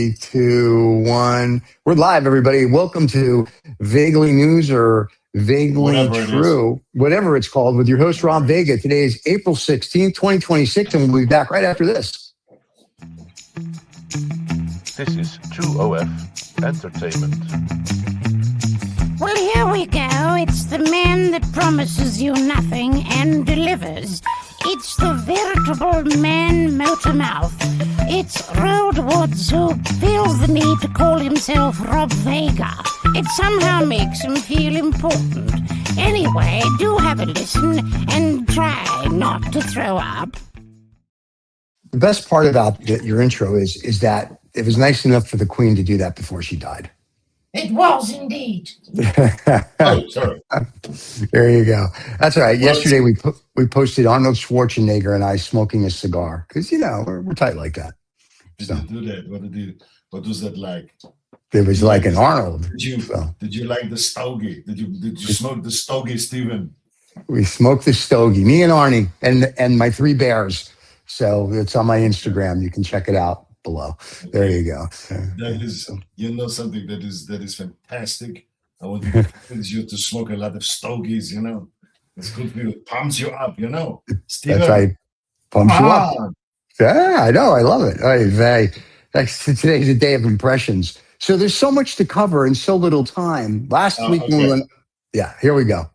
Three, two, one. We're live, everybody. Welcome to Vaguely News or Vaguely True, whatever it's called, with your host, Rob Vega. Today is April 16th, 2026, and we'll be back right after this. This is 2OF Entertainment. Well, here we go. It's the man that promises you nothing and delivers. It's the veritable man motor mouth. It's Road Woods who feels the need to call himself Rob Vega. It somehow makes him feel important. Anyway, do have a listen and try not to throw up. The best part about your intro is that it was nice enough for the Queen to do that before she died. It was indeed. Oh, sorry. There you go. That's all right. Yesterday we posted Arnold Schwarzenegger and I smoking a cigar because we're tight like that. Did you do that? What was that like? It was like an Arnold. Did you like the stogie? Did you smoke the stogie, Stephen? We smoked the stogie. Me and Arnie and my 3 bears. So it's on my Instagram. You can check it out below. Okay. There you go. That is, something that is fantastic. I want to encourage you to smoke a lot of stogies. It's good for you. It pumps you up. Stephen, that's right. Pumps you up. Yeah, I know. I love it. Today's a day of impressions. So there's so much to cover in so little time. Last week, here we go.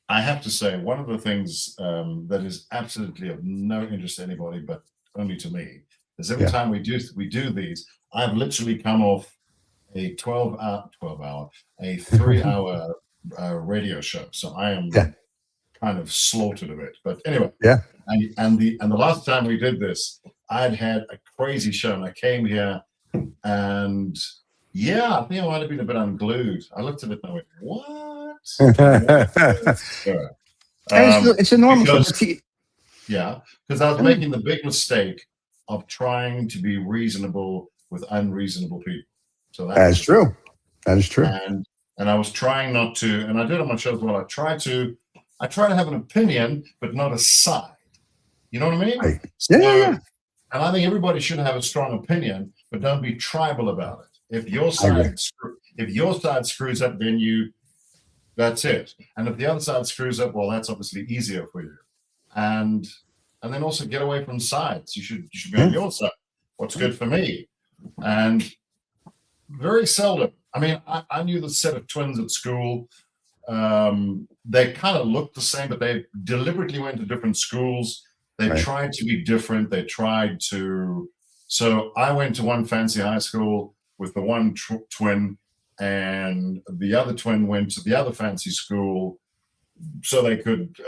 I have to say, one of the things that is absolutely of no interest to anybody, but only to me, is every time we do these, I've literally come off a 3-hour radio show. So I am kind of slaughtered a bit. But anyway, and the last time we did this, I'd had a crazy show, and I came here, and I think I might have been a bit unglued. I looked at it and I went, "What?" It's a normal. Because I was making the big mistake of trying to be reasonable with unreasonable people. So that is true. That is true. And I was trying not to, and I do it on my show as well. I try to have an opinion, but not a side. You know what I mean? Right. And I think everybody should have a strong opinion, but don't be tribal about it. If your side screws up, then that's it. And if the other side screws up, well, that's obviously easier for you. And then also get away from sides. You should be on your side. What's good for me? And very seldom. I mean, I knew the set of twins at school. They kind of looked the same, but they deliberately went to different schools. They tried to be different. So I went to one fancy high school with the one twin, and the other twin went to the other fancy school so they could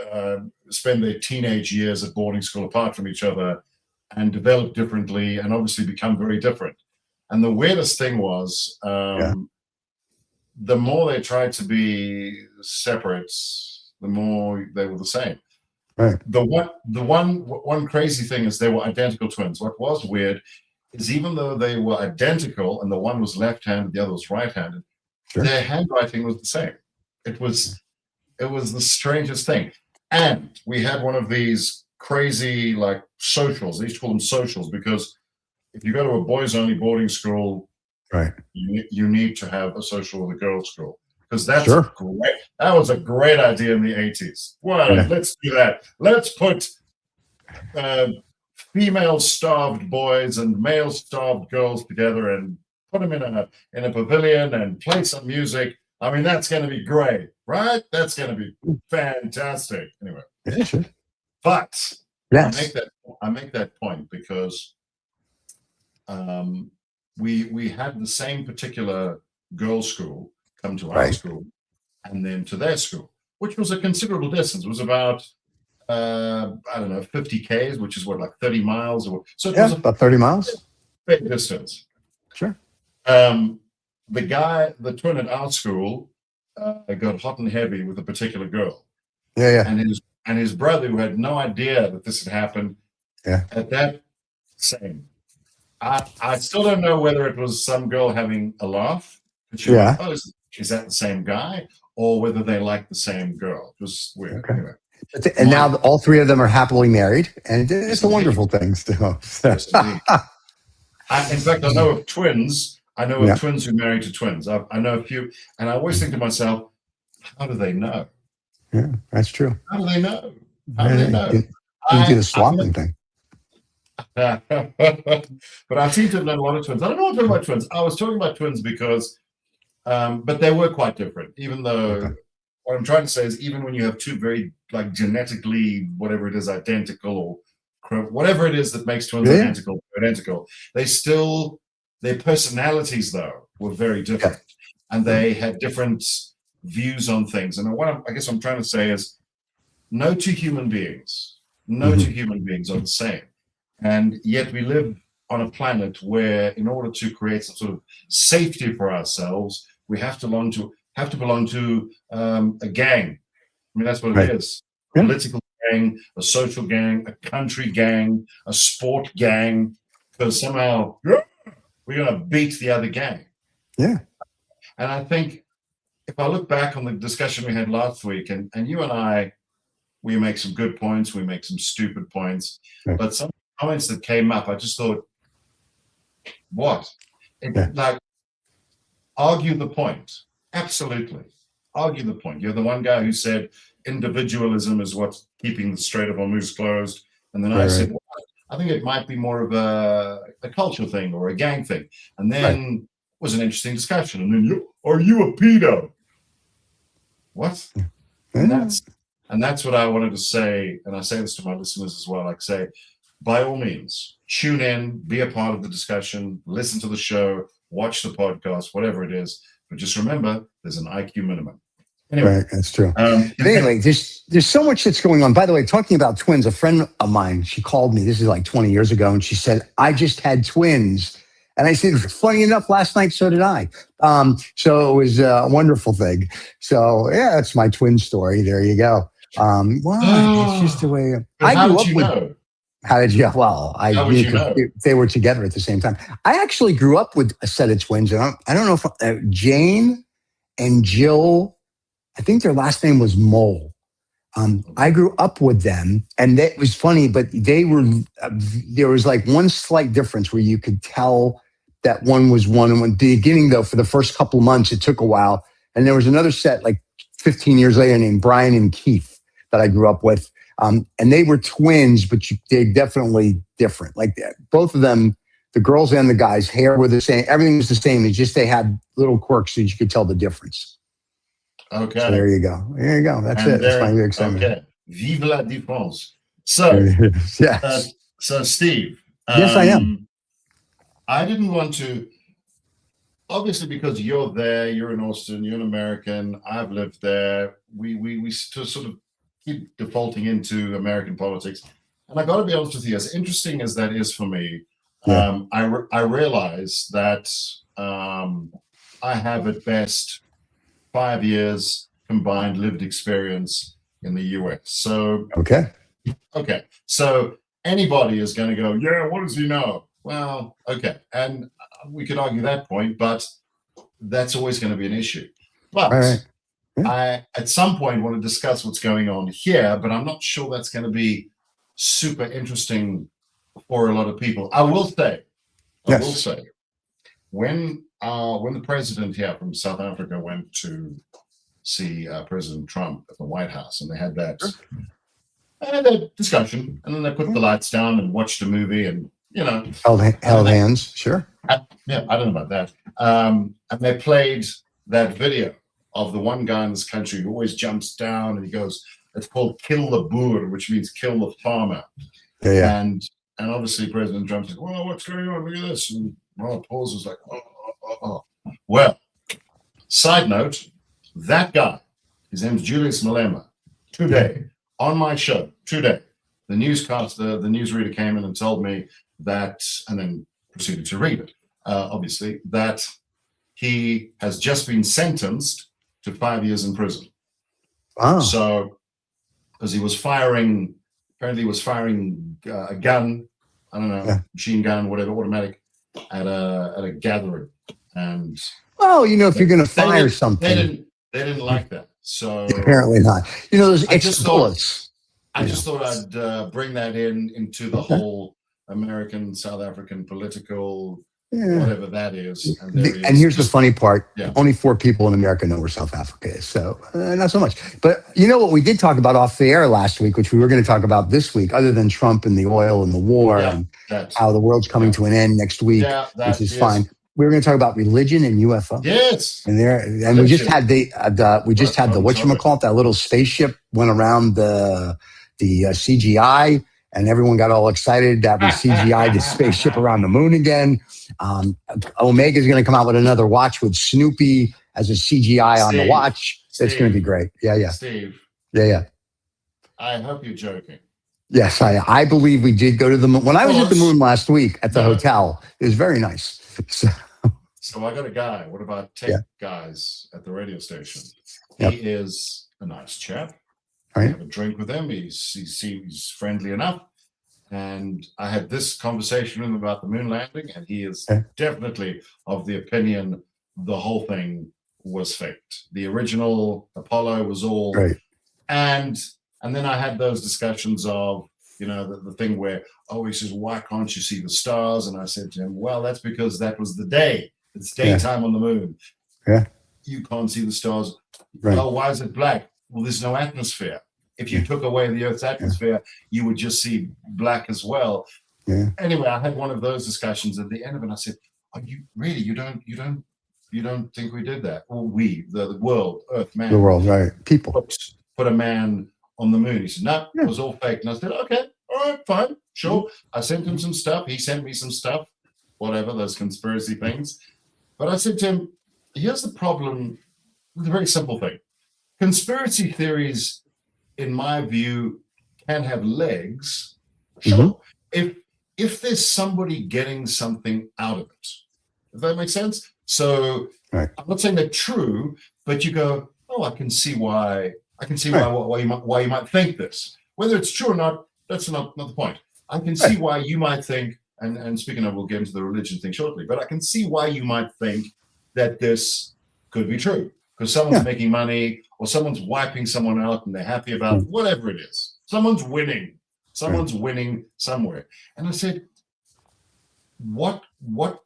spend their teenage years at boarding school apart from each other and develop differently and obviously become very different. And the weirdest thing was the more they tried to be separate, the more they were the same. Right. The one crazy thing is they were identical twins. What was weird is even though they were identical and the one was left-handed, the other was right-handed, their handwriting was the same. It was the strangest thing. And we had one of these crazy socials. They used to call them socials because if you go to a boys-only boarding school, you need to have a social with a girls' school. Because that's great. That was a great idea in the 80s. Well, let's do that. Let's put female-starved boys and male-starved girls together and put them in a pavilion and play some music. I mean, that's going to be great, right? That's going to be fantastic. Anyway, but I make that point because we had the same particular girls' school come to our school and then to their school, which was a considerable distance. It was about 50 Ks, which is 30 miles, or so. It was about 30 miles. Big distance. Sure. The twin at our school got hot and heavy with a particular girl. And his brother, who had no idea that this had happened, at that same. I still don't know whether it was some girl having a laugh. Is that the same guy? Or whether they like the same girl. It was weird. Okay. Anyway. And now all 3 of them are happily married, and it's a wonderful thing. So. In fact, I know of twins. I know of twins who married to twins. I know a few, and I always think to myself, how do they know? Yeah, that's true. How do they know? How do they know? You do the swapping thing. But I seem to have known a lot of twins. I don't know what I'm talking about twins. I was talking about twins because, but they were quite different. Even though, what I'm trying to say is, even when you have two very like genetically, whatever it is, identical or whatever it is that makes twins identical, they still, their personalities though were very different, and they had different views on things. And I guess I'm trying to say is, no two human beings are the same. And yet we live on a planet where, in order to create some sort of safety for ourselves, we have to belong to a gang. I mean, that's what it is. A political gang, a social gang, a country gang, a sport gang, because somehow we're going to beat the other gang. Yeah. And I think if I look back on the discussion we had last week, and you and I, we make some good points, we make some stupid points, but some comments that came up, I just thought, what? Like, argue the point. Absolutely. Argue the point. You're the one guy who said individualism is what's keeping the Strait of Hormuz closed. And then I said, well, I think it might be more of a culture thing or a gang thing. And then it was an interesting discussion. And then, are you a pedo? What? And that's what I wanted to say. And I say this to my listeners as well. Like, say, by all means, tune in, be a part of the discussion, listen to the show, watch the podcast, whatever it is. But just remember, there's an IQ minimum. Anyway, right, that's true. Anyway, there's so much that's going on. By the way, talking about twins, a friend of mine, she called me, this is like 20 years ago, and she said, I just had twins. And I said, funny enough, last night, so did I. So it was a wonderful thing. So yeah, that's my twin story. There you go. It's just the way I grew up with. How did you? Well, I knew they were together at the same time. I actually grew up with a set of twins. And I don't know if Jane and Jill, I think their last name was Mole. I grew up with them, and it was funny, but they were, there was like one slight difference where you could tell that one was one. And at the beginning, though, for the first couple of months, it took a while. And there was another set like 15 years later named Brian and Keith that I grew up with. And they were twins, but they're definitely different. Like both of them, the girls and the guys' hair were the same. Everything was the same. It's just they had little quirks so you could tell the difference. Okay. So there you go. There you go. That's it. That's my big segment. Okay. Vive la différence. So, yes. So Steve. Yes, I am. I didn't want to, obviously, because you're there, you're in Austin, you're an American, I've lived there. We sort of keep defaulting into American politics. And I got to be honest with you, as interesting as that is for me, I realize that I have at best 5 years combined lived experience in the US. So, okay. So anybody is going to go, yeah, what does he know? Well, okay. And we could argue that point, but that's always going to be an issue. But I, at some point, want to discuss what's going on here, but I'm not sure that's going to be super interesting for a lot of people. I will say, when the president here from South Africa went to see President Trump at the White House, and they had that discussion, and then they put the lights down and watched a movie, and held hands. Sure. I don't know about that. And they played that video of the one guy in this country who always jumps down and he goes, it's called kill the boer, which means kill the farmer. Yeah. And obviously President Trump says, well, what's going on? Look at this. And Ronald Pauls is like, oh. Well, side note, that guy, his name's Julius Malema, today, on my show, the newscaster, the newsreader came in and told me that, and then proceeded to read it, obviously, that he has just been sentenced to 5 years in prison. Wow. So, because he was firing a gun, I don't know, machine gun, whatever, automatic, at a gathering. And if you're going to fire something, they didn't like that. So apparently not. Those bullets. I just thought I'd bring that into the whole American South African political whatever that is. And, there he And is. here's the funny part. Yeah. Only 4 people in America know where South Africa is. So not so much. But you know what we did talk about off the air last week, which we were going to talk about this week, other than Trump and the oil and the war and how the world's coming to an end next week, which is fine. We were going to talk about religion and UFO. Yes. And we just had the whatchamacallit, that little spaceship went around the CGI, and everyone got all excited that we CGI'd the spaceship around the moon again. Omega's going to come out with another watch with Snoopy as a CGI on the watch. It's going to be great. Yeah. Steve. Yeah. I hope you're joking. Yes, I believe we did go to the moon. When I was at the moon last week at the hotel, it was very nice. So I got a guy, one of our tech guys at the radio station. He is a nice chap. I have a drink with him. He seems friendly enough. And I had this conversation with him about the moon landing, and he is definitely of the opinion the whole thing was faked. The original Apollo was all and then I had those discussions of, the thing where, he says, why can't you see the stars? And I said to him, well, that's because that was the day. It's daytime on the moon. Yeah. You can't see the stars. Right. Oh, why is it black? Well, there's no atmosphere. If you took away the Earth's atmosphere, you would just see black as well. Yeah. Anyway, I had one of those discussions at the end of it. I said, "Are you really? You don't think we did that? Well, we, the world, Earth, man, the world, right? People put a man on the moon." He said, "No, it was all fake." And I said, "Okay, all right, fine, sure." I sent him some stuff. He sent me some stuff. Whatever, those conspiracy things. But I said to him, "Here's the problem. It's a very simple thing. Conspiracy theories, in my view, can have legs. Sure, if there's somebody getting something out of it. Does that make sense? So I'm not saying they're true, but you go, oh, I can see why why you might think this. Whether it's true or not, that's not the point. I can see why you might think, and speaking of, we'll get into the religion thing shortly, but I can see why you might think that this could be true. Because someone's making money, or someone's wiping someone out and they're happy about it, whatever it is. Someone's winning. Someone's winning somewhere. And I said, what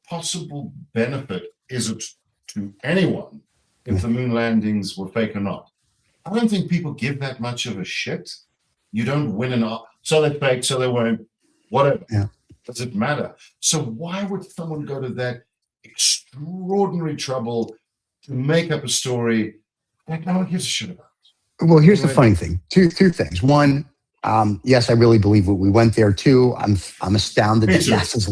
possible benefit is it to anyone if the moon landings were fake or not? I don't think people give that much of a shit. You don't win enough. So they're fake, so they weren't. Whatever. Yeah. Does it matter? So why would someone go to that extraordinary trouble to make up a story that no one gives a shit about? Well, here's the funny thing. Two things. One, yes, I really believe we went there. Two, I'm astounded that NASA's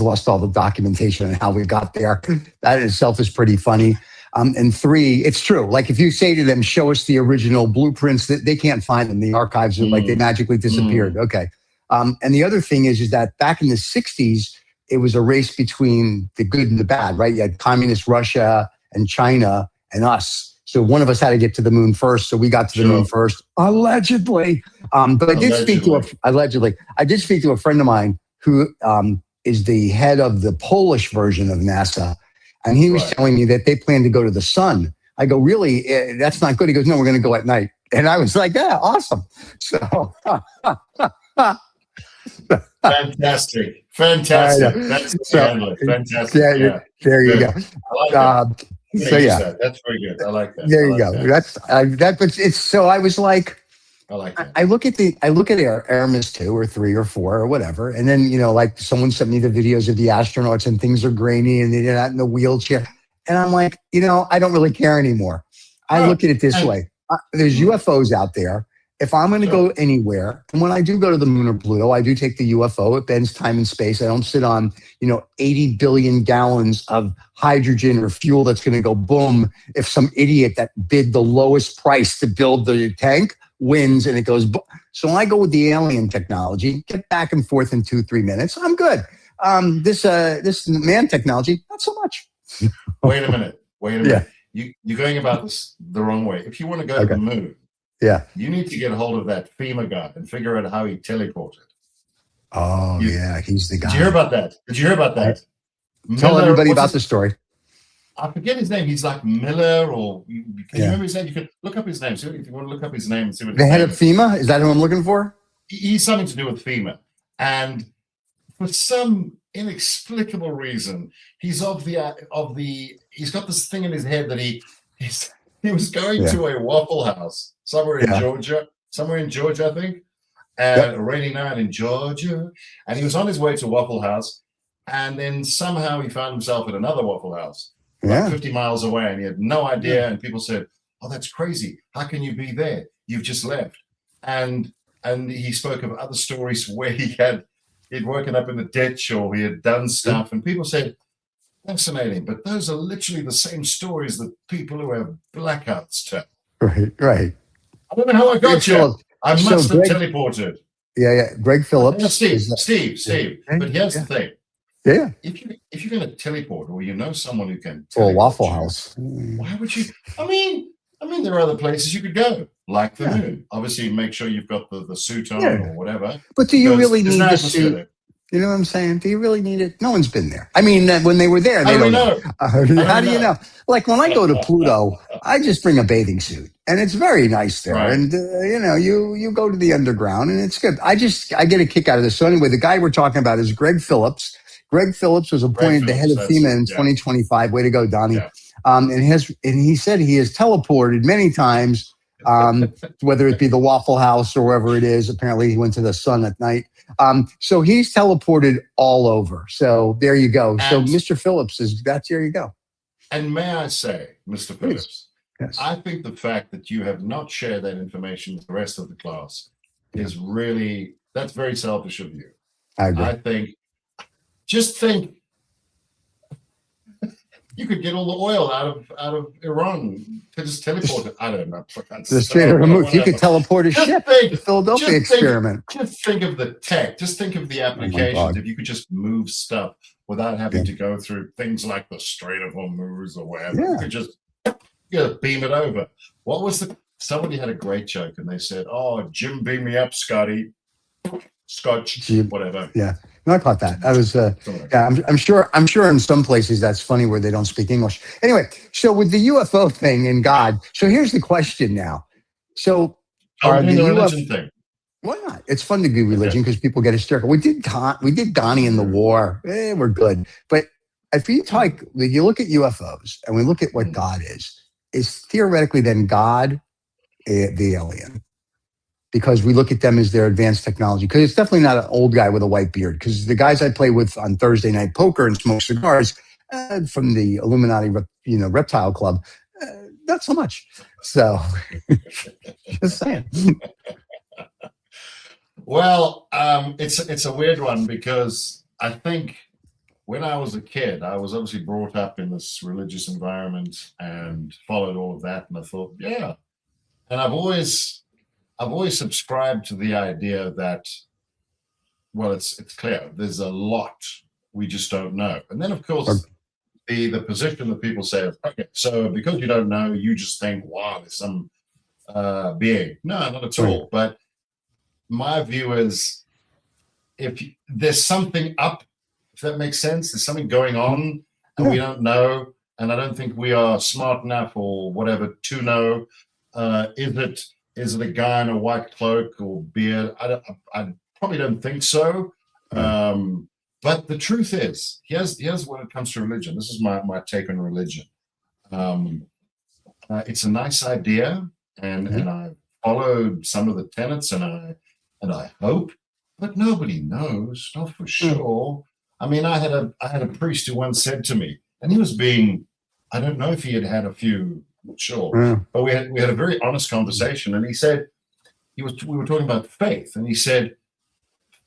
lost all the documentation on how we got there. That in itself is pretty funny. And three, it's true. Like if you say to them, show us the original blueprints, they can't find them. The archives are like they magically disappeared. Okay. And the other thing is that back in the 60s, it was a race between the good and the bad, right? You had communist Russia and China and us. So one of us had to get to the moon first. So we got to the moon first, allegedly. But I did speak to I did speak to a friend of mine who is the head of the Polish version of NASA. And he was telling me that they plan to go to the sun. I go, really? That's not good. He goes, no, we're going to go at night. And I was like, yeah, awesome. So fantastic. That's fantastic. Yeah, there you go. I like that. That's very good. I like that. There you go. But it's so I was like, I like that. I look at Aramis 2 or 3 or 4 or whatever, and then like someone sent me the videos of the astronauts and things are grainy and they're not in the wheelchair, and I'm like, I don't really care anymore. I look at it this way: there's UFOs out there. If I'm going to go anywhere, and when I do go to the moon or Pluto, I do take the UFO. It bends time and space. I don't sit on, 80 billion gallons of hydrogen or fuel that's going to go boom if some idiot that bid the lowest price to build the tank wins and it goes boom. So I go with the alien technology, get back and forth in 2-3 minutes. I'm good. This man technology, not so much. Wait a minute. You're going about this the wrong way. If you want to go to the moon, you need to get a hold of that FEMA guy and figure out how he teleported. Oh, he's the guy. Did you hear about that? Tell everybody about the story. I forget his name. He's like Miller, or can you remember his name? You can look up his name. See if you want to look up his name and see what the head of FEMA? Is that who I'm looking for? He's something to do with FEMA. And for some inexplicable reason, he's he's got this thing in his head that he was going to a Waffle House somewhere in Georgia, I think, and a rainy night in Georgia, and he was on his way to Waffle House, and then somehow he found himself at another Waffle House, like 50 miles away, and he had no idea. And people said, "Oh, that's crazy! How can you be there? You've just left." And he spoke of other stories where he'd woken up in the ditch or he had done stuff, and people said, fascinating, but those are literally the same stories that people who have blackouts tell. Right. I don't know how I got you. I must have Greg, teleported. Yeah. Greg Phillips. Steve. But here's the thing. Yeah. If you're going to teleport, or you know someone who can teleport, or Waffle House, why would you? I mean, there are other places you could go, like the moon. Obviously, make sure you've got the suit on or whatever. But do you really need the suit? You know what I'm saying? Do you really need it? No one's been there. I mean, when they were there, they don't know. How do you know? Like when I go to Pluto, I just bring a bathing suit, and it's very nice there. Right. And you go to the underground, and it's good. I get a kick out of this. So anyway, the guy we're talking about is Greg Phillips. Greg Phillips was appointed the head of FEMA in 2025. Way to go, Donnie. Yeah. And he said he has teleported many times, whether it be the Waffle House or wherever it is. Apparently, he went to the sun at night. So he's teleported all over. So there you go. So Mr. Phillips there you go. And may I say, Mr. Phillips, I think the fact that you have not shared that information with the rest of the class is that's very selfish of you. I agree. Just think, you could get all the oil out of Iran to just teleport it. I don't know. You could teleport a ship. The Philadelphia experiment. Just think of the tech. Just think of the applications. If you could just move stuff without having to go through things like the Strait of Hormuz or whatever. You could just beam it over. What was somebody had a great joke and they said, "Oh, Jim, beam me up, Scotty." Scotch, whatever. Yeah. No, I caught that. I was, I'm sure in some places that's funny where they don't speak English. Anyway, so with the UFO thing and God, so here's the question now. So are the religion thing? Why not? It's fun to do religion because people get hysterical. We did Donnie in the war. We're good. But if you look at UFOs and we look at what God is theoretically then God the alien? Because we look at them as their advanced technology. Because it's definitely not an old guy with a white beard. Because the guys I play with on Thursday night poker and smoke cigars from the Illuminati, reptile club, not so much. So, just saying. Well, it's a weird one because I think when I was a kid, I was obviously brought up in this religious environment and followed all of that, and I thought, and I've always subscribed to the idea that, well, it's clear there's a lot we just don't know. And then, of course, the position that people say, okay, so because you don't know, you just think, wow, there's some being. No, not at all. But my view is if there's something up, if that makes sense, there's something going on and we don't know, and I don't think we are smart enough or whatever to know, is it a guy in a white cloak or beard? I probably don't think so. But the truth is, here's when it comes to religion. This is my take on religion. It's a nice idea, and I followed some of the tenets, and I hope, but nobody knows, not for sure. I mean, I had a priest who once said to me, and he was being, I don't know if he had a few. Sure, but we had a very honest conversation, and he said we were talking about faith, and he said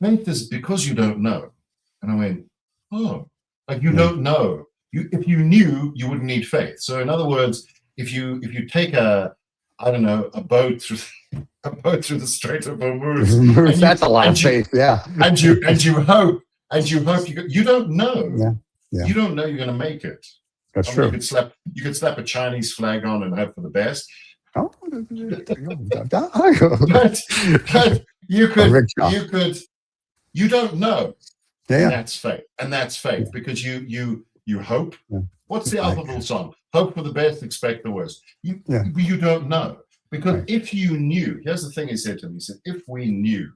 faith is because you don't know, and I went, oh, like you don't know. If you knew, you wouldn't need faith. So in other words, if you take a boat through the Strait of Hormuz, that's a lot of faith, and you hope you don't know, you don't know you're going to make it. That's true. You could slap a Chinese flag on and hope for the best. Oh, but you don't know. Yeah. And that's faith because you hope. What's the alphabet song? Hope for the best, expect the worst. You don't know. Because if you knew, here's the thing he said to me, he said, if we knew,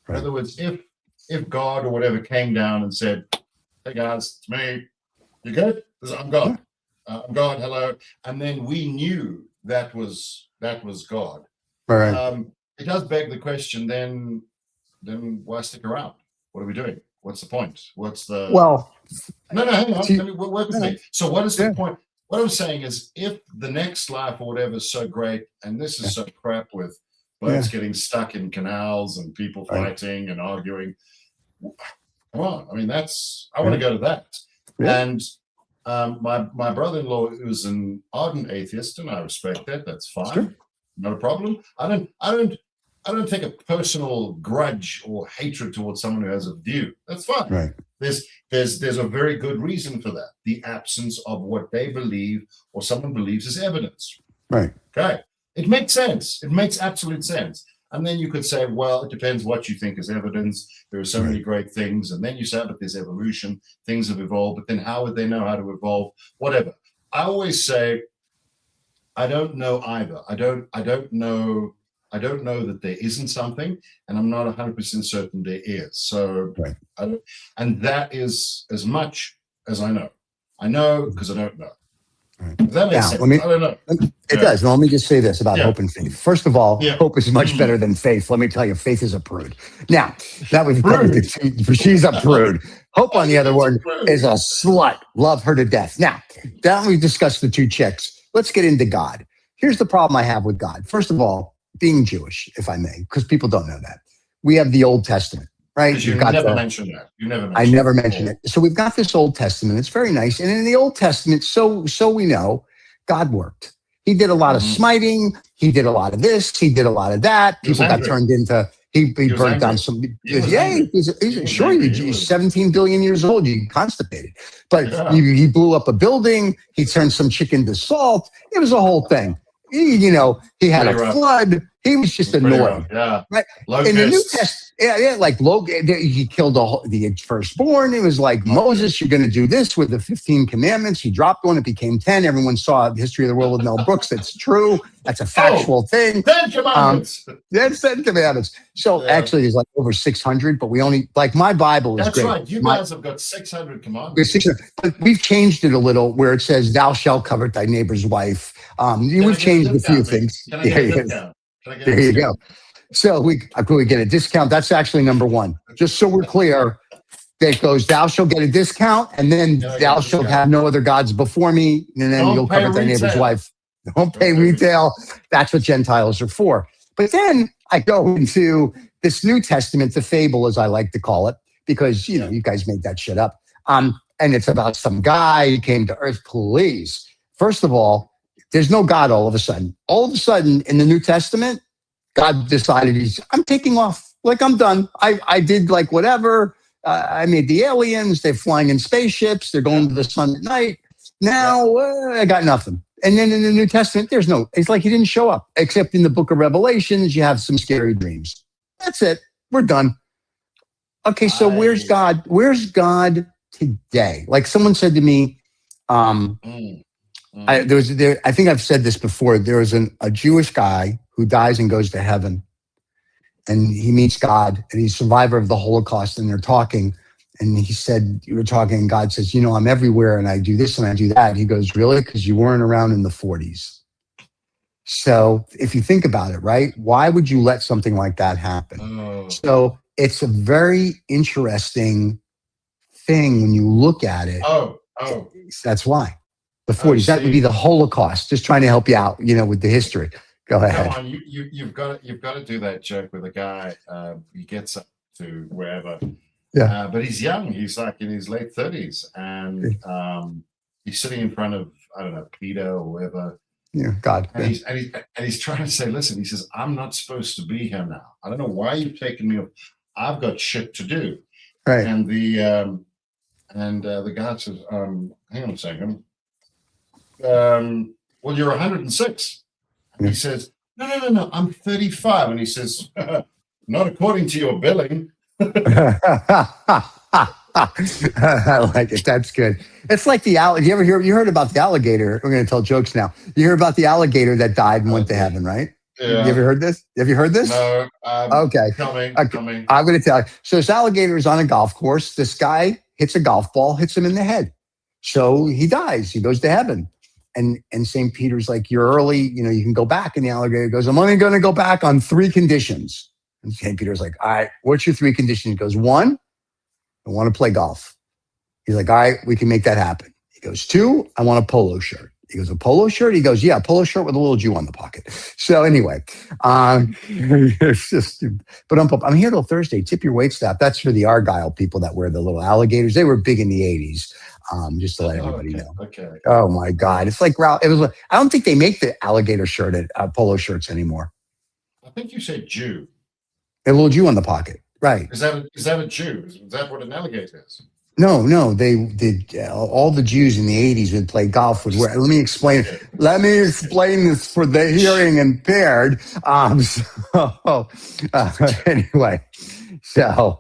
in other words, if God or whatever came down and said, hey guys, it's me. You good? I'm God. I'm God. Hello. And then we knew that was God. All right. It does beg the question. Then why stick around? What are we doing? What's the point? What's the Well, No, hang on. see, Let me work with me. So what is the point? What I'm saying is, if the next life or whatever is so great, and this is so crap with birds getting stuck in canals and people fighting and arguing, come on. I mean, I want to go to that. And my brother-in-law is an ardent atheist, and I respect that. That's fine. Sure. Not a problem. I don't take a personal grudge or hatred towards someone who has a view. That's fine. Right. There's a very good reason for that. The absence of what they believe or someone believes is evidence. Right. Okay. It makes sense. It makes absolute sense. And then you could say, well, it depends what you think is evidence. There are so many great things. And then you say, but there's evolution. Things have evolved. But then how would they know how to evolve? Whatever. I always say, I don't know either. I don't know that there isn't something, and I'm not 100% certain there is. So, and that is as much as I know. I know because I don't know. Does that make sense? I don't know. It does. Now, let me just say this about hope and faith. First of all, hope is much better than faith. Let me tell you, faith is a prude. Now, that was she's a prude. Hope, on the other word, is a slut. Love her to death. Now that we discussed the two chicks, let's get into God. Here's the problem I have with God. First of all, being Jewish, if I may, because people don't know that. We have the Old Testament, right? You never mentioned that. I never mentioned it. So we've got this Old Testament. It's very nice. And in the Old Testament, so we know, God worked. He did a lot of smiting. He did a lot of this. He did a lot of that. People got turned into, he burnt down some, he's 17 billion years old. You constipated. But he blew up a building. He turned some chicken to salt. It was a whole thing. He had a flood. He was just annoying. Right? In the New Testament, like Logan, he killed the firstborn. It was like, Moses, you're going to do this with the 15 commandments. He dropped one. It became 10. Everyone saw the History of the World with Mel Brooks. That's true. That's a factual thing. 10 commandments. That's 10 commandments. So actually, there's like over 600, but we only, like, my Bible is That's great. right. You guys have got 600 commandments. 600, but we've changed it a little where it says, thou shalt covet thy neighbor's wife. We've changed a few things. There you go. So we get a discount. That's actually number one. Just so we're clear, it goes, thou shalt get a discount, and then thou shalt have no other gods before me, and then you'll covet thy neighbor's wife. Don't pay retail. That's what Gentiles are for. But then I go into this New Testament, the fable, as I like to call it, because, you guys made that shit up. And it's about some guy who came to earth. Please. First of all, there's no God all of a sudden. All of a sudden in the New Testament, God decided I'm taking off. Like, I'm done. I did like whatever. I made the aliens. They're flying in spaceships. They're going to the sun at night. Now I got nothing. And then in the New Testament, it's like he didn't show up, except in the book of Revelations, you have some scary dreams. That's it. We're done. Okay, so where's God? Where's God today? Like someone said to me, I think I've said this before. There was a Jewish guy who dies and goes to heaven, and he meets God, and he's a survivor of the Holocaust, and they're talking, and he said, you were talking, and God says, I'm everywhere, and I do this and I do that. He goes, really? Because you weren't around in the 40s. So if you think about it, right, why would you let something like that happen? So it's a very interesting thing when you look at it. That's why. The 40s, that would be the Holocaust. Just trying to help you out, with the history. Go ahead. Come on, you've got to do that joke with a guy. He gets up to wherever, but he's young. He's like in his late 30s, and he's sitting in front of Peter or whoever. Yeah, God. And he's trying to say, listen. He says, I'm not supposed to be here now. I don't know why you've taken me off. I've got shit to do. Right. And the guy says, hang on a second. Well, you're 106. And he says, no, I'm 35. And he says, not according to your billing. I like it. That's good. It's like you heard about the alligator. We're going to tell jokes now. You heard about the alligator that died and went to heaven, right? Yeah. You ever heard this? Have you heard this? No. Okay. Coming. I'm going to tell you. So this alligator is on a golf course. This guy, hits a golf ball, hits him in the head. So he dies. He goes to heaven. And St. Peter's like, you're early, you can go back. And the alligator goes, I'm only going to go back on 3 conditions. And St. Peter's like, all right, what's your 3 conditions? He goes, 1, I want to play golf. He's like, all right, we can make that happen. He goes, 2, I want a polo shirt. He goes, a polo shirt? He goes, yeah, a polo shirt with a little Jew on the pocket. So anyway, it's just, but I'm here till Thursday. Tip your waitstaff. That's for the Argyle people that wear the little alligators. They were big in the 80s, just to let everybody know. Okay. Oh my God. It's like, it was. I don't think they make the alligator shirt at polo shirts anymore. I think you said Jew. A little Jew on the pocket. Right. Is that a Jew? Is that what an alligator is? No. They did. All the Jews in the 80s would play golf with. Let me explain this for the hearing impaired. Anyway, so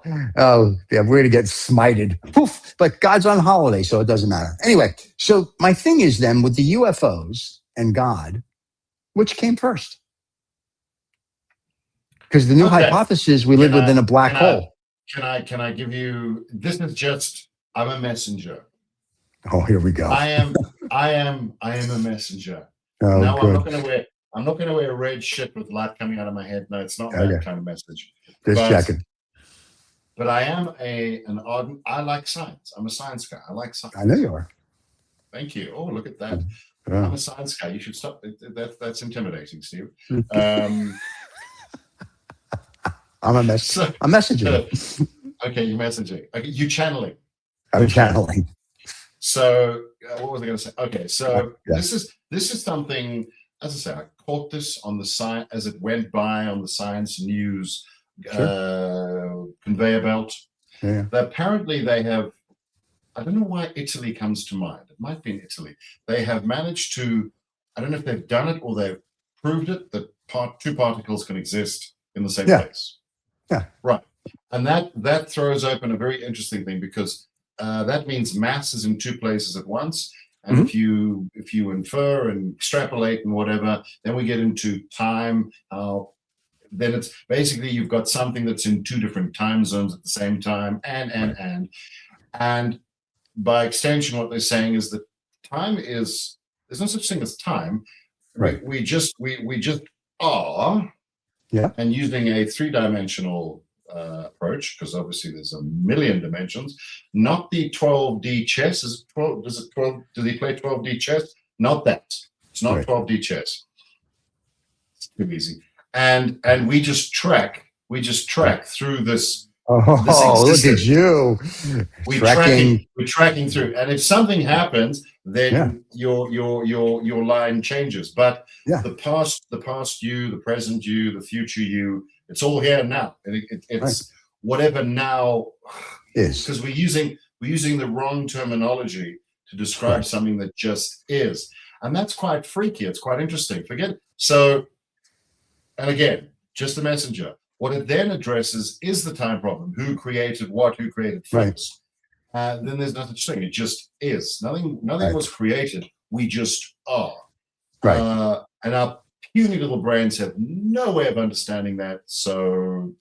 yeah, we're gonna get smited. Poof! But God's on holiday, so it doesn't matter. Anyway, so my thing is then with the UFOs and God, which came first? Because the new hypothesis, we live within a black hole. Can I give you? This is just. I'm a messenger. Oh, here we go. I am a messenger. Oh, no, good. I'm not gonna wear red shit with light coming out of my head. No, it's not that kind of message. Just checking. But I am an ardent. I like science. I'm a science guy. I like science. I know you are. Thank you. Oh, look at that. Yeah. I'm a science guy. You should stop. That's intimidating, Steve. I'm a messenger. I'm messaging. Okay, you're messaging. Okay, you channeling. I'm channeling. So what was I going to say? Okay, so this is something. As I say, I caught this on the science as it went by on the science news conveyor belt. Yeah. Apparently, they have. I don't know why Italy comes to mind. It might be in Italy. They have managed to. I don't know if they've done it or they've proved it that 2 particles can exist in the same place. Yeah. Right. And that throws open a very interesting thing because that means mass is in 2 places at once. And if you infer and extrapolate and whatever, then we get into time. Then it's basically you've got something that's in 2 different time zones at the same time, and by extension, what they're saying is that time is there's no such thing as time. Right. We just are. Yeah. And using a 3-dimensional approach, because obviously there's a million dimensions, not the 12D chess. Is it 12? Does it 12? Do they play 12D chess? Not that. It's not 12D chess. It's too easy. And we just track through this. Oh, look at you! We're tracking through, and if something happens, then your line changes. But the past you, the present you, the future you, it's all here now, and it's whatever now is, because we're using the wrong terminology to describe something that just is, and that's quite freaky. It's quite interesting. So, and again, just a messenger. What it then addresses is the time problem. Who created what? Who created first? Then there's no such thing. It just is. Nothing was created. We just are. Right. And our puny little brains have no way of understanding that. So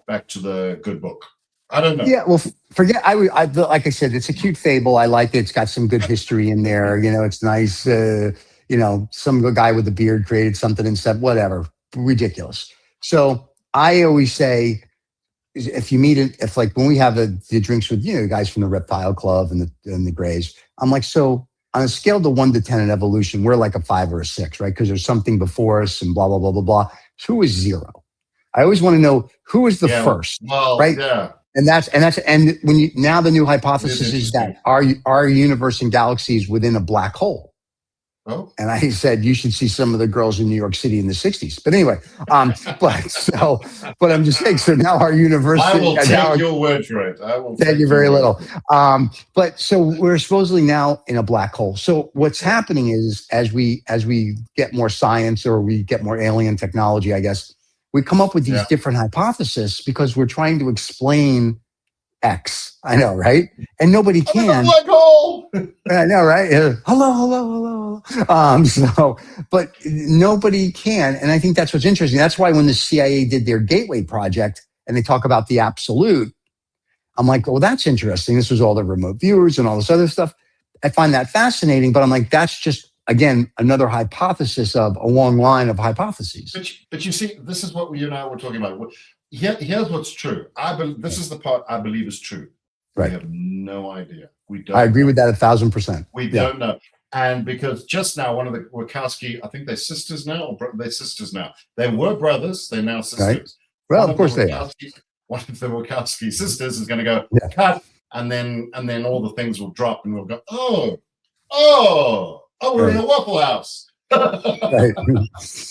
back to the good book. I don't know. Yeah, well, forget. Like I said, it's a cute fable. I like it. It's got some good history in there. It's nice. Some guy with a beard created something and said whatever. Ridiculous. So I always say, if you meet it, if like when we have the drinks with the guys from the Reptile Club and the Greys, I'm like, so on a scale to 1 to 10 in evolution, we're like a 5 or a 6, right? Because there's something before us and blah blah blah blah blah. So who is 0? I always want to know who is the first, right? Yeah. And when now the new hypothesis is that our universe and galaxy is within a black hole. Oh. And I said, you should see some of the girls in New York City in the 60s. But anyway, but I'm just saying, so now our universe. I will take your word for it. I will thank you very little. But so we're supposedly now in a black hole. So what's happening is as we get more science or we get more alien technology, I guess, we come up with these different hypotheses because we're trying to explain X. I know, right? And nobody can. Black hole. I know, right? Hello. But nobody can. And I think that's what's interesting. That's why when the CIA did their Gateway project and they talk about the absolute, I'm like, well, that's interesting. This was all the remote viewers and all this other stuff. I find that fascinating, but I'm like, that's just, again, another hypothesis of a long line of hypotheses. But you see, this is what you and I were talking about. Here's what's true. This is the part I believe is true. Right. We have no idea. We don't. I agree with that 1,000%. We don't know. And because just now, one of the Wachowski, I think they're sisters now, or they're sisters now. They were brothers, they're now sisters. Right. Well, of course they are. One of the Wachowski sisters is going to go cut, and then all the things will drop, and we'll go, we're in a Waffle House. Right.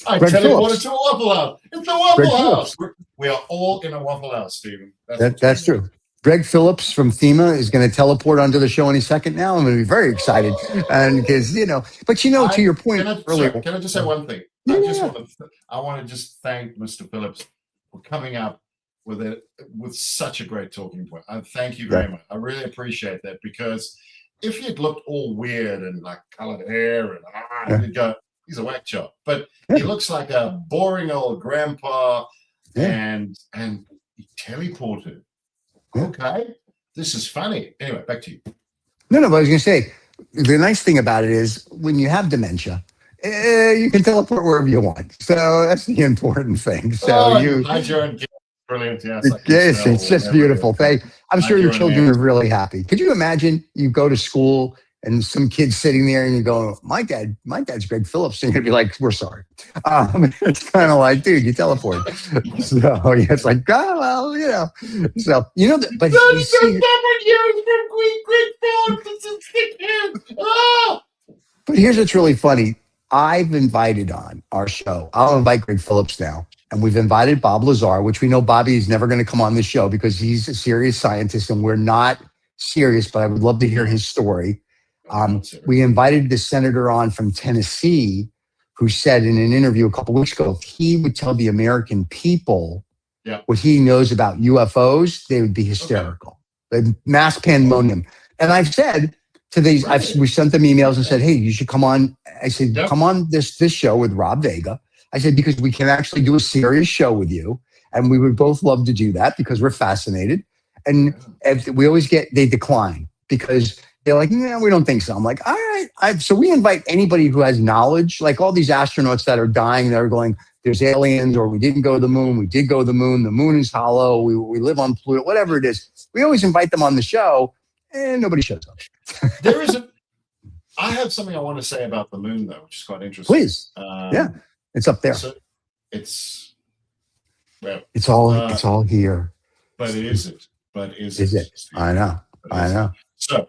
I teleported to a Waffle House. It's a Waffle House. We are all in a Waffle House, Stephen. That's true. Greg Phillips from FEMA is going to teleport onto the show any second now. I'm going to be very excited. And because, but to your point earlier. Can I just say one thing? I want to just thank Mr. Phillips for coming up with such a great talking point. I thank you very much. I really appreciate that, because if he'd looked all weird and like colored hair and you'd go, he's a whack job. But he looks like a boring old grandpa and he teleported. Okay, this is funny. Anyway, back to you. No, but I was going to say, the nice thing about it is when you have dementia, you can teleport wherever you want. So that's the important thing. So brilliant. Yes, it's just beautiful. I'm sure your children are really happy. Could you imagine you go to school and some kid's sitting there and you go, my dad's Greg Phillips, and you'd be like, we're sorry. It's kind of like, dude, you teleport. So it's like, but you see, but here's what's really funny. I've invited on our show. I'll invite Greg Phillips now. And we've invited Bob Lazar, which we know Bobby is never going to come on the show because he's a serious scientist and we're not serious, but I would love to hear his story. We invited the senator on from Tennessee who said in an interview a couple of weeks ago, if he would tell the American people what he knows about UFOs, they would be hysterical. They'd mass pandemonium. And I've said to these, we sent them emails and said, hey, you should come on. I said, come on this show with Rob Vega. I said, because we can actually do a serious show with you. And we would both love to do that because we're fascinated. And we always they decline because they're like, no, we don't think so. I'm like, all right. So we invite anybody who has knowledge, like all these astronauts that are dying, that are going, there's aliens, or we didn't go to the moon. We did go to the moon. The moon is hollow. We live on Pluto, whatever it is. We always invite them on the show and nobody shows up. I have something I want to say about the moon, though, which is quite interesting. Please. It's up there. So it's all here. But is it? Is it? I know. So,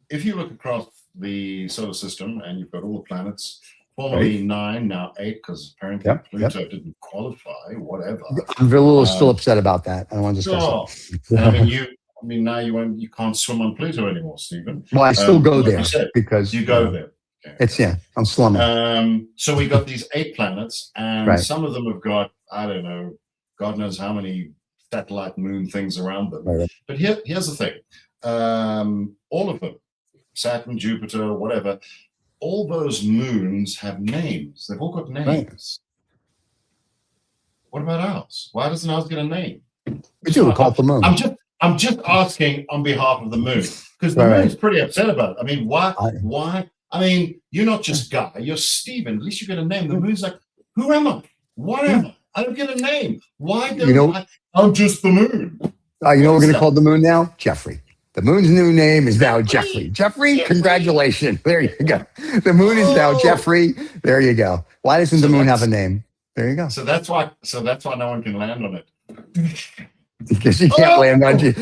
if you look across the solar system and you've got all the planets, formerly 9, now 8, because apparently Pluto didn't qualify. Whatever. I'm a little still upset about that. I don't want to discuss it. Now you can't swim on Pluto anymore, Stephen. Well, I still go there because you go there. Okay. I'm slumming. So we got these 8 planets, and some of them have got, I don't know, God knows how many satellite moon things around them. Right. But here's the thing. All of them, Saturn, Jupiter, whatever, all those moons have names. They've all got names. Right. What about ours? Why doesn't ours get a name? We do. We call it the moon. I'm just asking on behalf of the moon, because the moon's pretty upset about it. I mean, why? I mean, you're not just Guy, you're Stephen. At least you get a name. The moon's like, who am I? What am I? I don't get a name. Why don't I'm just the moon. You know what we're going to call the moon now? Jeffrey. The moon's new name is now Jeffrey. Jeffrey, congratulations. There you go. The moon is now Jeffrey. There you go. Why doesn't the moon have a name? There you go. So that's why no one can land on it. Because you can't land on you.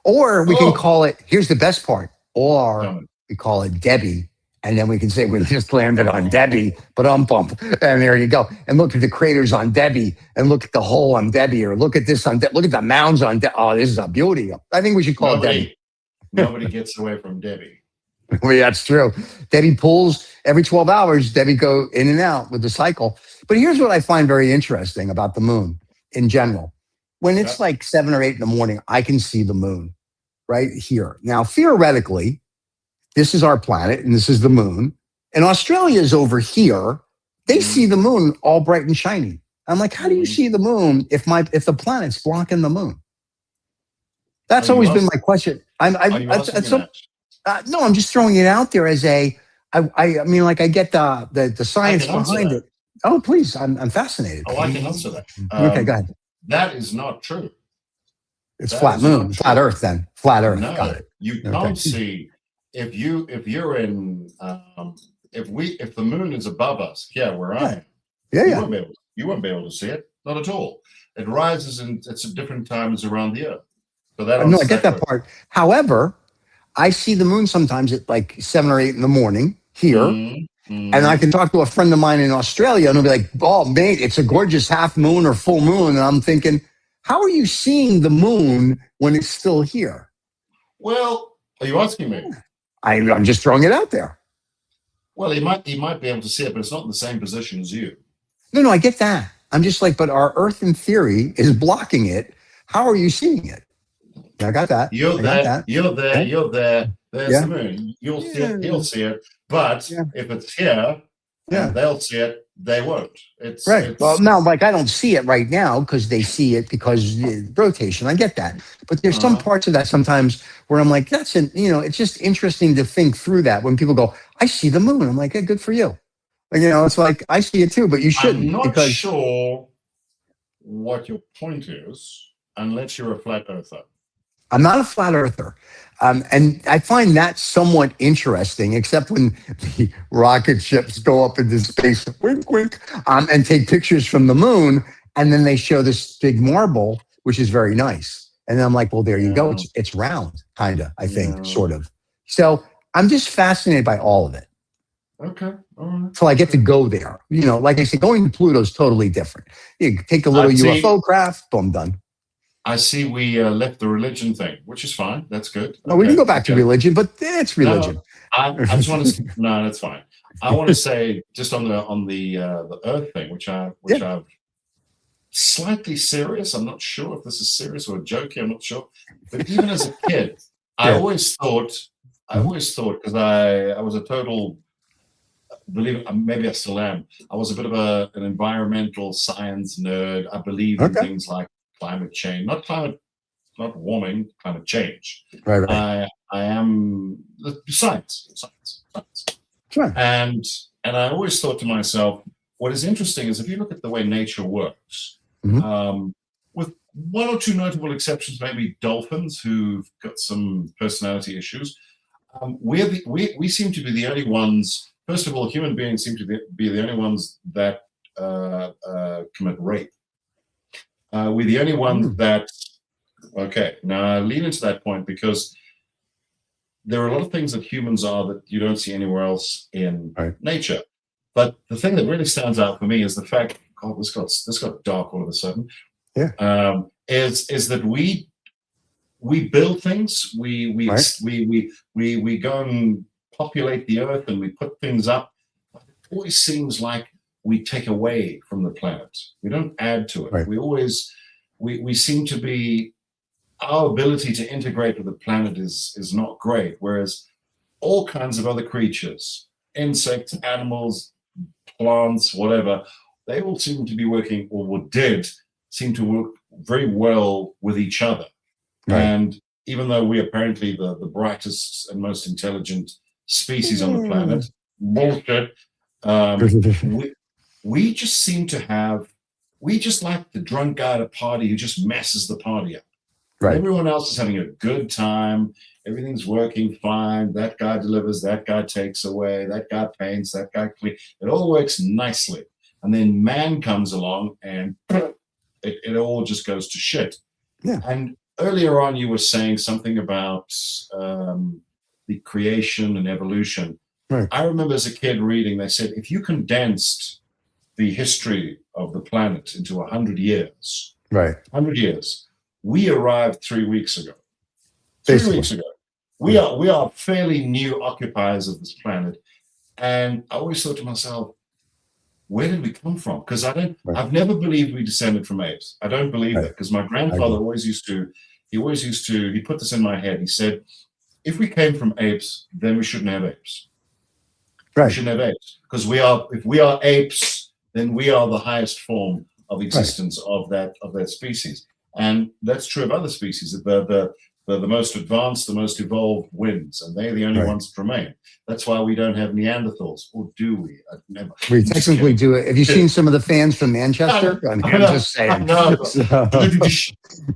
Or we can call it, here's the best part, or we call it Debbie. And then we can say we just landed on Debbie, but bump. And there you go. And look at the craters on Debbie, and look at the hole on Debbie, or look at this on Debbie. Look at the mounds on Debbie. Oh, this is a beauty. I think we should call it Debbie. Nobody gets away from Debbie. Well, that's true. Debbie pulls every 12 hours. Debbie go in and out with the cycle. But here's what I find very interesting about the moon in general. When it's like 7 or 8 in the morning, I can see the moon right here. Now, theoretically, this is our planet and this is the moon. And Australia is over here. They see the moon all bright and shiny. I'm like, how do you see the moon if the planet's blocking the moon? That's Are you always been asking- my question. Are you asking that? No, I'm just throwing it out there as I mean, like I get the science I can answer behind that. it. Oh, please, I'm fascinated. Oh, I can answer that. Okay, go ahead. That is not true. It's That flat is moon, not flat true. Earth. Then flat Earth. No, Got it. you Okay. can't see if you're in if the moon is above us here where I am, Yeah, you yeah. won't be able to see it, not at all. It rises and it's at different times around the Earth. So that No, I get that question. part. However, I see the moon sometimes at like 7 or 8 in the morning here. Mm-hmm. And I can talk to a friend of mine in Australia and he'll be like, oh, mate, it's a gorgeous half moon or full moon. And I'm thinking, how are you seeing the moon when it's still here? Well, are you asking me? I'm just throwing it out there. Well, he might be able to see it, but it's not in the same position as you. No, I get that. I'm just like, but our Earth in theory is blocking it. How are you seeing it? I got that. You're there. There's Yeah. the moon. You'll see it. He'll see it. But Yeah. if it's here, Yeah. they'll see it. They won't. It's Right. It's, Well, now, like I don't see it right now because they see it because rotation. I get that, but there's some parts of that sometimes where I'm like, it's just interesting to think through that when people go, I see the moon. I'm like, hey, good for you. Like, it's like I see it too, but you shouldn't. I'm not because sure what your point is unless you're a flat earther. I'm not a flat earther. And I find that somewhat interesting, except when the rocket ships go up into space, wink, wink, and take pictures from the moon. And then they show this big marble, which is very nice. And then I'm like, well, there you go. It's round, kind of, I think, sort of. So I'm just fascinated by all of it. Okay. All right. So I get to go there. Like I said, going to Pluto is totally different. You take a little UFO craft, boom, done. I see we left the religion thing, which is fine. That's good. Oh, we can go back to religion, but it's religion. No, I just want to. No, that's fine. I want to say just on the Earth thing, which I've slightly serious. I'm not sure if this is serious or a joke. I'm not sure. But even as a kid, I always thought because I was a total. Maybe I still am. I was a bit of an environmental science nerd. I believe in things like climate change, not warming, climate change. Right. I am science. Sure. And I always thought to myself, what is interesting is if you look at the way nature works, with one or two notable exceptions, maybe dolphins who've got some personality issues, we seem to be the only ones. First of all, human beings seem to be the only ones that commit rape. We're the only ones that. Okay, now I lean into that point because there are a lot of things that humans are that you don't see anywhere else in nature. But the thing that really stands out for me is the fact. God, this got dark all of a sudden. Yeah. Is that we build things. We go and populate the earth and we put things up. It always seems like we take away from the planet. We don't add to it. Right. We seem to be, our ability to integrate with the planet is not great. Whereas all kinds of other creatures, insects, animals, plants, whatever, they all seem to be working, or did seem to work very well with each other. Right. And even though we apparently the brightest and most intelligent species on the planet, bullshit. We just seem to have. We just like the drunk guy at a party who just messes the party up. Right. Everyone else is having a good time. Everything's working fine. That guy delivers. That guy takes away. That guy paints. That guy cleans. It all works nicely. And then man comes along and it all just goes to shit. Yeah. And earlier on, you were saying something about the creation and evolution. Right. I remember as a kid reading, they said, if you condensed the history of the planet into 100 years, 100 years, we arrived 3 weeks ago. Basically. 3 weeks ago. We are fairly new occupiers of this planet. And I always thought to myself, where did we come from? Because I've never believed we descended from apes. I don't believe that, because my grandfather always used to, he put this in my head. He said, if we came from apes, then we shouldn't have apes. Right. We shouldn't have apes. Because if we are apes, then we are the highest form of existence of that species. And that's true of other species. The the most advanced, the most evolved wins, and they're the only ones that remain. That's why we don't have Neanderthals, or do we? Never. We technically do it. Have you seen some of the fans from Manchester? I'm just saying.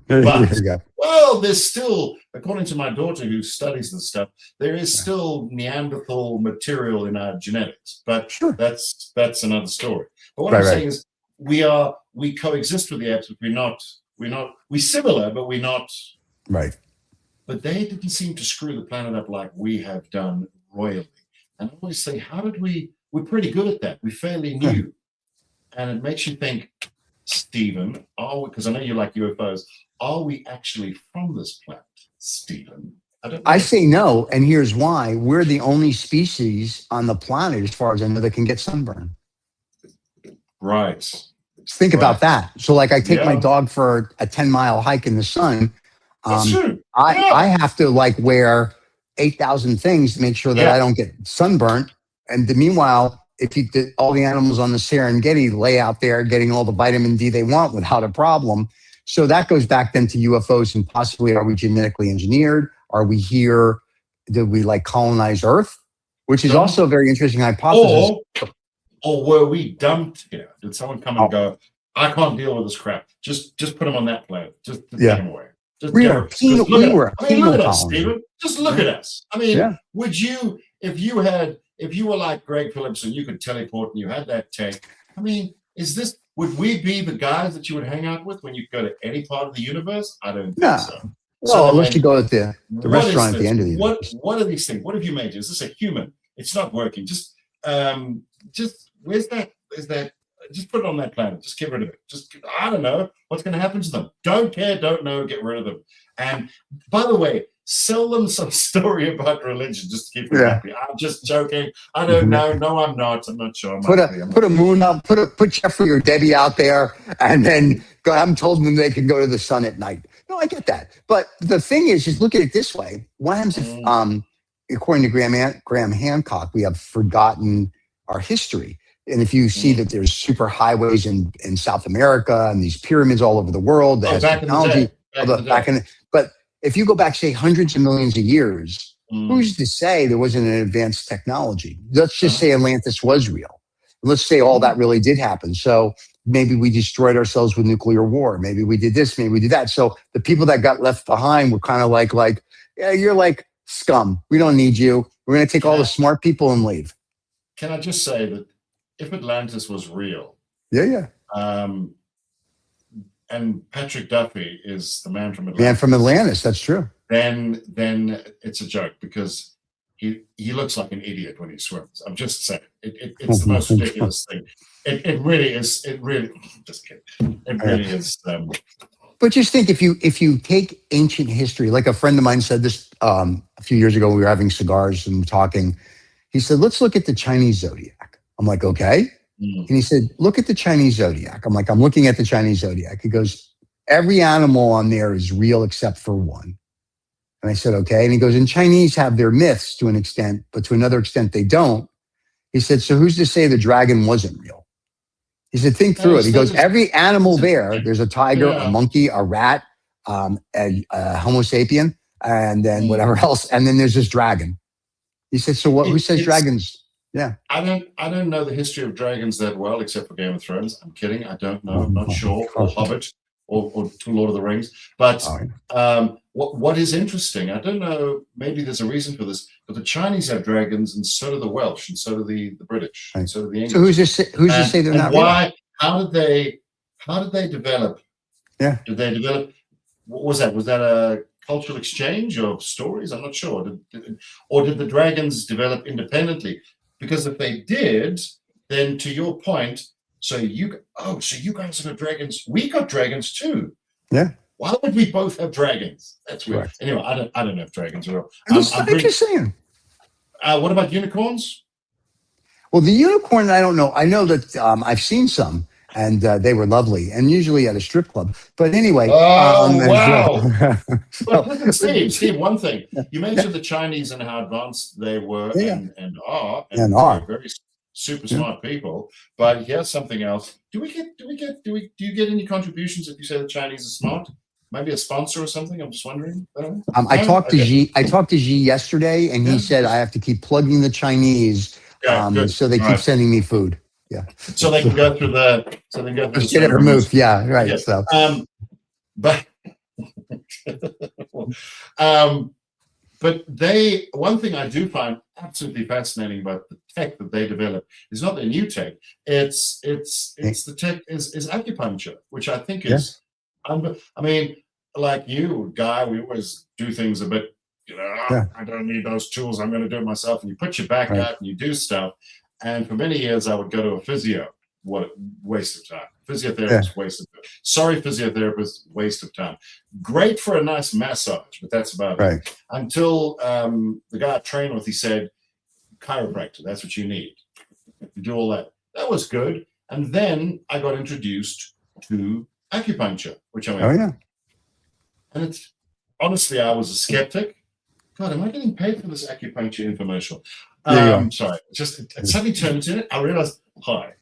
But, well, there's still, according to my daughter who studies this stuff, there is still Neanderthal material in our genetics. But that's another story. But what I'm saying is, we coexist with the apes, but we're similar, but we're not. Right. But they didn't seem to screw the planet up like we have done royally. And I always say, we're pretty good at that. We're fairly new. And it makes you think, Stephen, because I know you like UFOs, are we actually from this planet, Stephen? I say no, and here's why. We're the only species on the planet, as far as I know, that can get sunburn. Right. Think about that. So, like, I take my dog for a 10-mile hike in the sun. That's true. I have to wear 8,000 things to make sure that I don't get sunburnt. And meanwhile, all the animals on the Serengeti lay out there getting all the vitamin D they want without a problem. So that goes back then to UFOs and possibly, are we genetically engineered? Are we here? Did we colonize Earth? Which is also a very interesting hypothesis. Or were we dumped here? Did someone come and go, I can't deal with this crap. Just put them on that planet. Just take them away. We were penal colony. Just look at us. I mean, would you, if you were like Greg Phillips and you could teleport and you had that tech, I mean, would we be the guys that you would hang out with when you go to any part of the universe? I don't think so. Well, unless you go at the restaurant at the end of the universe. What are these things? What have you made? Is this a human? It's not working. Just where's that? Is that? Just put it on that planet. Just get rid of it. I don't know what's going to happen to them. Don't care, don't know, get rid of them. And by the way, sell them some story about religion just to keep them happy. I'm just joking. I don't know. No, I'm not. I'm not sure. Put a moon up, put Jeffrey or Debbie out there, and then go. I'm told them they can go to the sun at night. No, I get that. But the thing is, just look at it this way. What happens if, according to Graham Hancock, we have forgotten our history? And if you see that there's super highways in South America and these pyramids all over the world that has technology, but if you go back, say, hundreds of millions of years, who's to say there wasn't an advanced technology? Let's just say Atlantis was real. Let's say all that really did happen. So maybe we destroyed ourselves with nuclear war. Maybe we did this, maybe we did that. So the people that got left behind were kind of like, you're like scum. We don't need you. We're going to take all the smart people and leave. Can I just say that if Atlantis was real, and Patrick Duffy is the man from Atlantis. Man from Atlantis, that's true. Then it's a joke because he looks like an idiot when he swims. I'm just saying, it's the most ridiculous thing. It really is. It really, just kidding. It really is. But just think, if you take ancient history, like a friend of mine said this a few years ago, we were having cigars and talking. He said, let's look at the Chinese zodiac. I'm like, okay. And he said, look at the Chinese zodiac. I'm like, I'm looking at the Chinese zodiac. He goes, every animal on there is real except for one. And I said, okay. And he goes, and Chinese have their myths to an extent, but to another extent, they don't. He said, so who's to say the dragon wasn't real? He said, think through it. He goes, every animal there's a tiger, a monkey, a rat, a Homo sapien, and then whatever else. And then there's this dragon. He said, so who says dragons? Yeah. I don't know the history of dragons that well, except for Game of Thrones. I'm kidding. I don't know. I'm not sure. Or Hobbit or Lord of the Rings. But what is interesting, I don't know, maybe there's a reason for this, but the Chinese have dragons and so do the Welsh and so do the British and so do the English. So who's to say they're not why, real? How did they develop? Yeah. Did they develop? What was that? Was that a cultural exchange of stories? I'm not sure. Or did the dragons develop independently? Because if they did, then to your point, so you guys have got dragons. We got dragons too. Yeah. Why would we both have dragons? That's weird. Correct. Anyway, I don't know if dragons are real. I'm just saying. What about unicorns? Well, the unicorn, I don't know. I know that I've seen some, and they were lovely, and usually at a strip club. But anyway. Wow. But listen, Steve, one thing. You mentioned the Chinese and how advanced they were and are. Very super smart people. But here's something else. Do you get any contributions if you say the Chinese are smart? maybe a sponsor or something? I'm just wondering. I talked to Xi yesterday, and he said I have to keep plugging the Chinese, so they keep sending me food. Yeah, so they can go through the. So they can go through get it removed. Yeah, right. Yeah. So, but but one thing I do find absolutely fascinating about the tech that they develop is not the new tech. It's the tech is acupuncture, which I think is. I mean, like you, Guy, we always do things a bit. I don't need those tools. I'm going to do it myself. And you put your back out and you do stuff. And for many years, I would go to a physio. What a waste of time. Physiotherapist, waste of time. Sorry, physiotherapist, waste of time. Great for a nice massage, but that's about it. Until the guy I trained with, he said, chiropractor, that's what you need. You do all that. That was good. And then I got introduced to acupuncture, which I went, and it's honestly, I was a skeptic. God, am I getting paid for this acupuncture infomercial? Sorry, it suddenly turned into it. I realized, hi,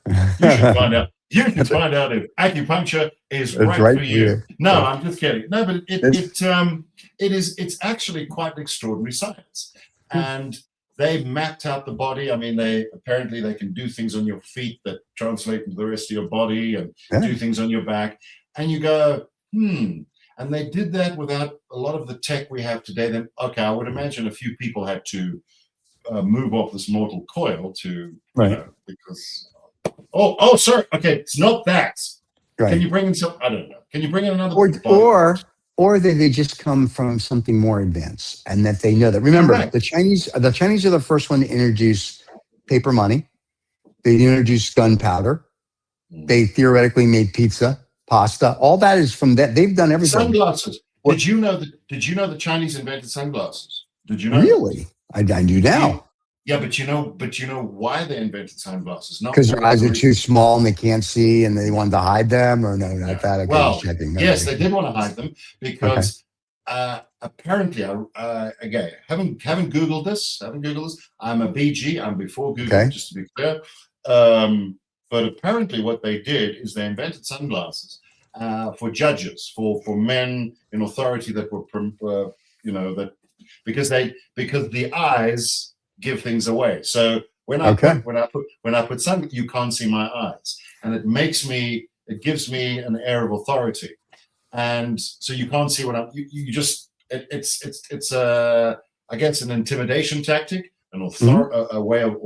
you should find out. You can find out if acupuncture is right for you. No, I'm just kidding. No, but it's actually quite an extraordinary science, and they mapped out the body. I mean, they can do things on your feet that translate into the rest of your body, and do things on your back, and you go, And they did that without a lot of the tech we have today. Then, okay, I would imagine a few people had to move off this mortal coil to, because. Oh, sir. Okay, it's not that. Can you bring in some? I don't know. Can you bring in another? Or they just come from something more advanced, and that they know that. Remember, the Chinese are the first one to introduce paper money. They introduced gunpowder. They theoretically made pizza, pasta. All that is from that. They've done everything. Sunglasses. Did you know the Chinese invented sunglasses? Did you know? Really? I do now. Yeah, but you know why they invented sunglasses? Because their eyes are too small and they can't see, and they wanted to hide them, or no, not that. Okay, well, yes, they did want to hide them because apparently, again, haven't Googled this. I'm a BG. I'm before Google, just to be clear. But apparently, what they did is they invented sunglasses for judges, for men in authority that were, because the eyes give things away. So when I put sun, you can't see my eyes, and it gives me an air of authority, and so you can't see what it's I guess an intimidation tactic, a way of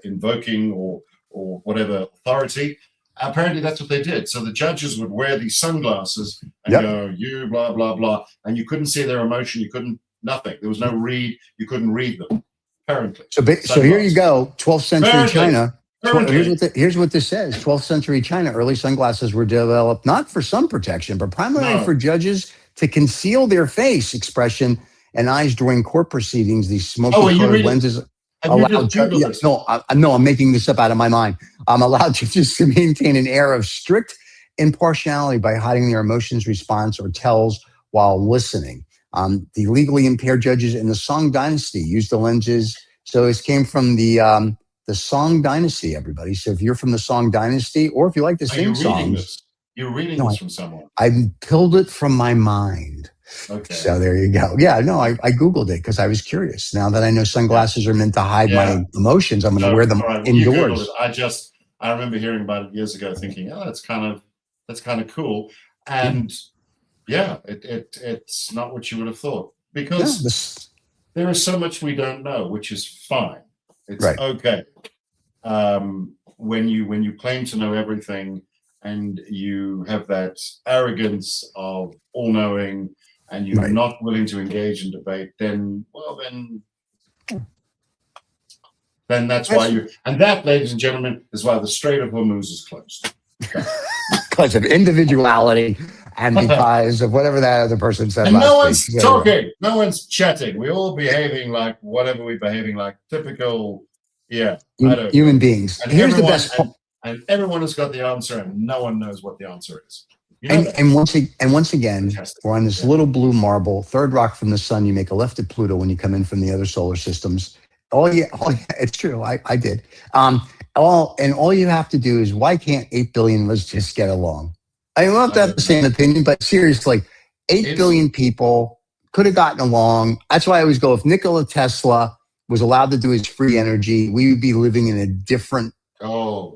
invoking or whatever authority. Apparently that's what they did. So the judges would wear these sunglasses and go, you blah blah blah, and you couldn't see their emotion. You couldn't nothing. There was no read. You couldn't read them. Apparently. So here you go. 12th century China. Here's what this says. 12th century China. Early sunglasses were developed not for sun protection, but primarily for judges to conceal their face expression and eyes during court proceedings. These smoky-colored lenses. No, I'm making this up out of my mind. I'm allowed judges to maintain an air of strict impartiality by hiding their emotions, response, or tells while listening. The legally impaired judges in the Song Dynasty used the lenses. So it came from the Song Dynasty, everybody. So if you're from the Song Dynasty, or if you like to sing songs. You're reading this from someone. I pulled it from my mind. Okay. So there you go. Yeah, no, I Googled it because I was curious. Now that I know sunglasses are meant to hide my emotions, I'm going to wear them indoors. I remember hearing about it years ago thinking, that's kind of cool. And it's not what you would have thought, because there is so much we don't know, which is fine. It's okay. When you claim to know everything and you have that arrogance of all-knowing and you're not willing to engage in debate, then that's why and that, ladies and gentlemen, is why the Strait of Hormuz is closed. Because of individuality. And because of whatever that other person said. And no one's talking. No one's chatting. We're all behaving like whatever we're behaving like. Typical, human beings. And here's the best part. And everyone has got the answer, and no one knows what the answer is. And once again, we're on this little blue marble, third rock from the sun. You make a left at Pluto when you come in from the other solar systems. It's true. I did. All you have to do is, why can't 8 billion of us just get along? I don't have to have the same opinion, but seriously, 8 billion people could have gotten along. That's why I always go, if Nikola Tesla was allowed to do his free energy, we would be living in a different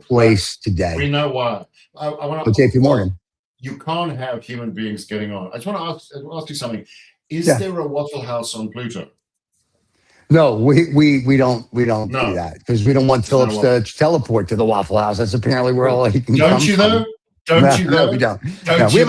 place today. We know why. I want to. JP Morgan. You can't have human beings getting on. I just want to ask you something. Is there a Waffle House on Pluto? No, we don't do that because we don't want Phillips to teleport to the Waffle House. That's apparently where all he can Don't you though? Don't you though? No, we don't. We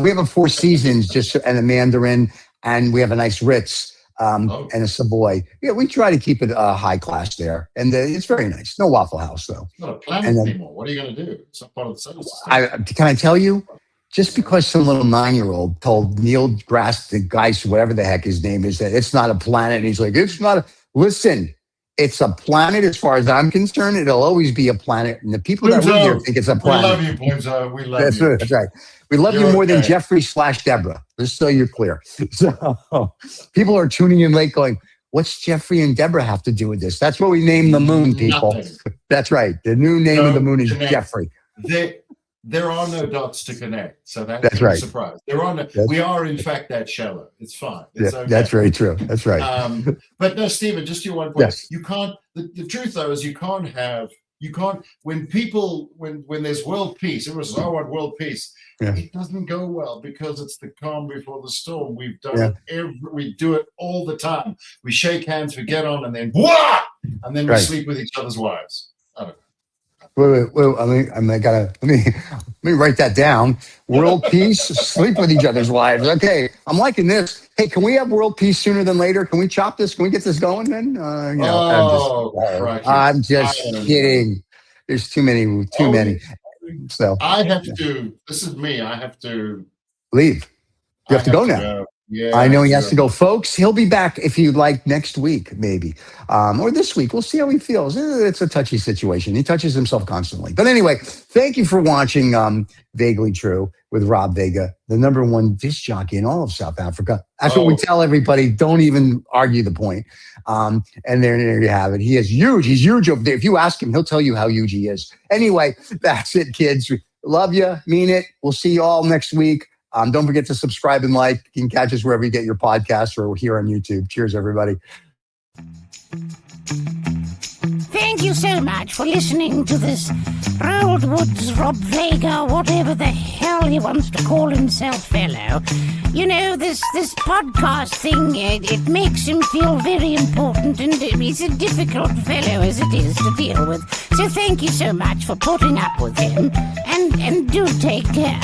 have a Four Seasons and a Mandarin, and we have a nice Ritz and a Savoy. Yeah, we try to keep it high class there, and it's very nice. No Waffle House though. It's not a planet anymore. What are you going to do? It's not part of the solar system. Can I tell you? Just because some little 9-year-old told Neil deGrasse Tyson, whatever the heck his name is, that it's not a planet, and he's like, it's not. Listen, it's a planet as far as I'm concerned. It'll always be a planet, and the people that live here think it's a planet. We love you, Pluto. We love you. That's right. We love you more than Jeffrey/Deborah. Just so you're clear. So people are tuning in late, going, "What's Jeffrey and Deborah have to do with this?" That's what we name the moon, people. Nothing. That's right. The new name of the moon is Jeffrey. There are no dots to connect, so that's right. A surprise. We are, in fact, that shallow. It's fine. It's okay. That's very true. That's right. But no, Stephen, just to your one point. Yes. You can't. The truth, though, is you can't. When there's world peace, it was I want world peace. Yeah. It doesn't go well because it's the calm before the storm. We've done it. We do it all the time. We shake hands, we get on, and then wah! And then we sleep with each other's wives. I don't know. Wait, let me write that down. World peace, sleep with each other's wives. Okay, I'm liking this. Hey, can we have world peace sooner than later? Can we chop this? Can we get this going then? I'm just kidding. There's too many. So I have to. This is me. I have to leave. You have to go now. Yeah, I know he has to go. Folks, he'll be back if you'd like next week, maybe. Or this week. We'll see how he feels. It's a touchy situation. He touches himself constantly. But anyway, thank you for watching Vaguely True with Rob Vega, the #1 disc jockey in all of South Africa. That's what we tell everybody. Don't even argue the point. And there you have it. He is huge. He's huge over there. If you ask him, he'll tell you how huge he is. Anyway, that's it, kids. Love you. Mean it. We'll see you all next week. Don't forget to subscribe and like. You can catch us wherever you get your podcasts or here on YouTube. Cheers, everybody. Thank you so much for listening to this Old Woods Rob Vega, whatever the hell he wants to call himself, fellow. You know, this podcast thing, it makes him feel very important, and he's a difficult fellow as it is to deal with. So thank you so much for putting up with him, and do take care.